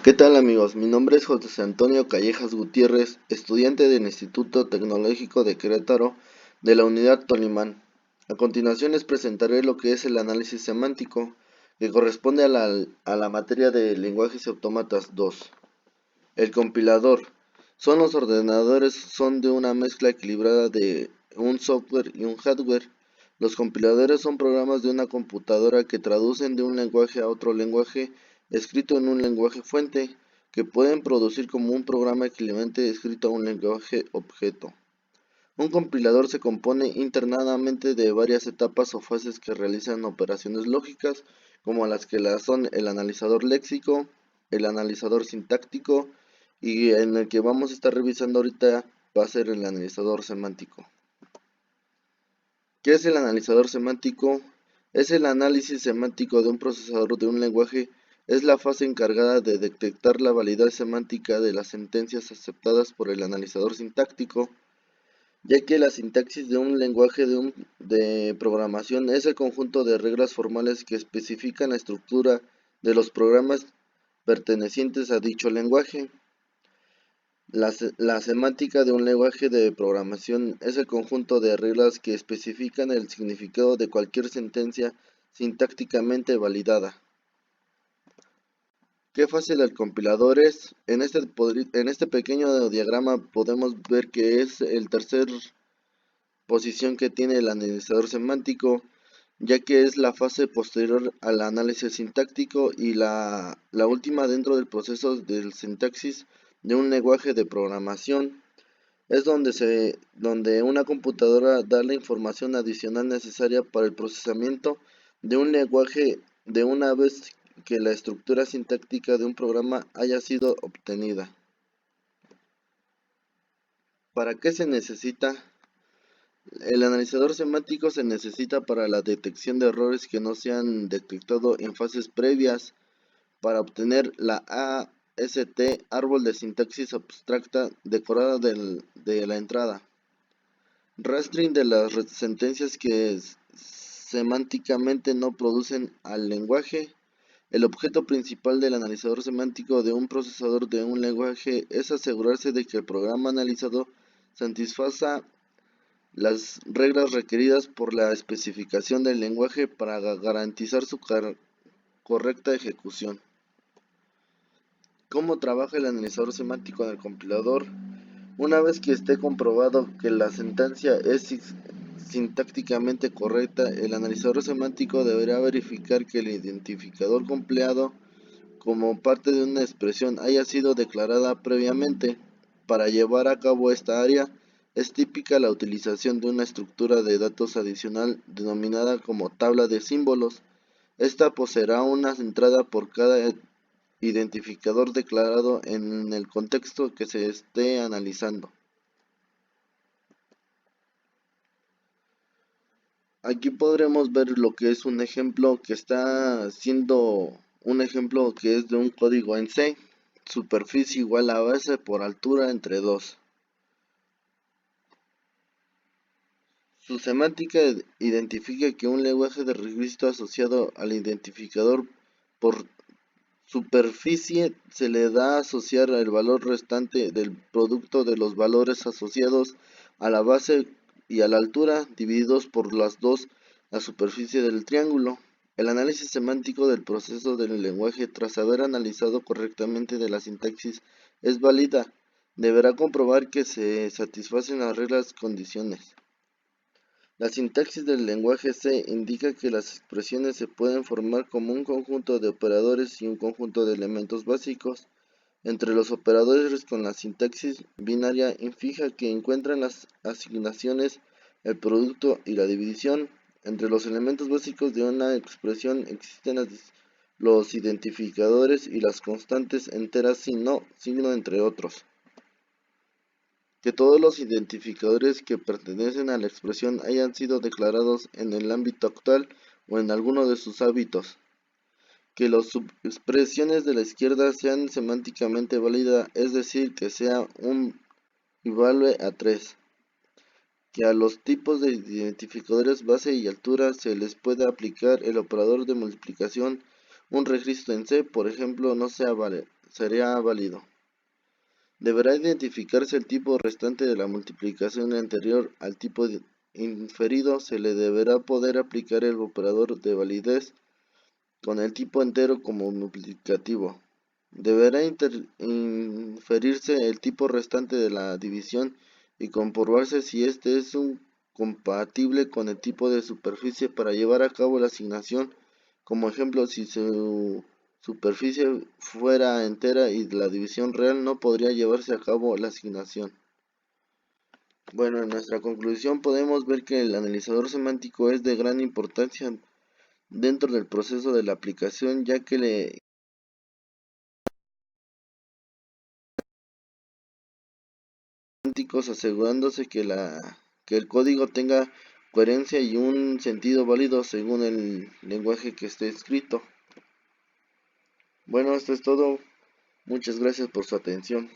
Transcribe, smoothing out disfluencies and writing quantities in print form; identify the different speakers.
Speaker 1: ¿Qué tal amigos? Mi nombre es José Antonio Callejas Gutiérrez, estudiante del Instituto Tecnológico de Querétaro de la Unidad Tolimán. A continuación les presentaré lo que es el análisis semántico, que corresponde a la materia de lenguajes y autómatas 2. El compilador. Los ordenadores son de una mezcla equilibrada de un software y un hardware. Los compiladores son programas de una computadora que traducen de un lenguaje a otro lenguaje escrito en un lenguaje fuente, que pueden producir como un programa equivalente escrito a un lenguaje objeto. Un compilador se compone internamente de varias etapas o fases que realizan operaciones lógicas, como las que son el analizador léxico, el analizador sintáctico, y en el que vamos a estar revisando ahorita va a ser el analizador semántico. ¿Qué es el analizador semántico? Es el análisis semántico de un procesador de un lenguaje. Es la fase encargada de detectar la validad semántica de las sentencias aceptadas por el analizador sintáctico, ya que la sintaxis de un lenguaje de programación es el conjunto de reglas formales que especifican la estructura de los programas pertenecientes a dicho lenguaje. La semántica de un lenguaje de programación es el conjunto de reglas que especifican el significado de cualquier sentencia sintácticamente validada. ¿Qué fase del compilador es? En este pequeño diagrama podemos ver que es el tercer posición que tiene el analizador semántico, ya que es la fase posterior al análisis sintáctico y la última dentro del proceso del sintaxis de un lenguaje de programación. Es donde una computadora da la información adicional necesaria para el procesamiento de un lenguaje de una vez que la estructura sintáctica de un programa haya sido obtenida. ¿Para qué se necesita? El analizador semántico se necesita para la detección de errores que no se han detectado en fases previas, para obtener la AST, árbol de sintaxis abstracta decorada de la entrada. Rastring de las sentencias que semánticamente no producen al lenguaje. El objeto principal del analizador semántico de un procesador de un lenguaje es asegurarse de que el programa analizado satisfaza las reglas requeridas por la especificación del lenguaje para garantizar su correcta ejecución. ¿Cómo trabaja el analizador semántico en el compilador? Una vez que esté comprobado que la sentencia es sintácticamente correcta, el analizador semántico deberá verificar que el identificador empleado como parte de una expresión haya sido declarada previamente. Para llevar a cabo esta área, es típica la utilización de una estructura de datos adicional denominada como tabla de símbolos. Esta poseerá una entrada por cada identificador declarado en el contexto que se esté analizando. Aquí podremos ver lo que es un ejemplo que está siendo un ejemplo que es de un código en C. Superficie igual a base por altura entre 2. Su semántica identifica que un lenguaje de registro asociado al identificador por superficie se le da a asociar el valor restante del producto de los valores asociados a la base y a la altura divididos por las dos la superficie del triángulo. El análisis semántico del proceso del lenguaje, tras haber analizado correctamente de la sintaxis, es válida. Deberá comprobar que se satisfacen las reglas condiciones. La sintaxis del lenguaje C indica que las expresiones se pueden formar como un conjunto de operadores y un conjunto de elementos básicos. Entre los operadores con la sintaxis binaria fija que encuentran las asignaciones, el producto y la división. Entre los elementos básicos de una expresión existen los identificadores y las constantes enteras sin signo entre otros. Que todos los identificadores que pertenecen a la expresión hayan sido declarados en el ámbito actual o en alguno de sus hábitos. Que las subexpresiones de la izquierda sean semánticamente válidas, es decir, que sea un igual a 3. Que a los tipos de identificadores base y altura se les pueda aplicar el operador de multiplicación. Un registro en C, por ejemplo, no sea sería válido. Deberá identificarse el tipo restante de la multiplicación anterior al tipo inferido. Se le deberá poder aplicar el operador de validez con el tipo entero como multiplicativo. Deberá inferirse el tipo restante de la división y comprobarse si este es compatible con el tipo de superficie para llevar a cabo la asignación. Como ejemplo, si su superficie fuera entera y la división real, no podría llevarse a cabo la asignación. Bueno, en nuestra conclusión podemos ver que el analizador semántico es de gran importancia dentro del proceso de la aplicación, ya que le semánticos asegurándose que el código tenga coherencia y un sentido válido según el lenguaje que esté escrito. Bueno, esto es todo. Muchas gracias por su atención.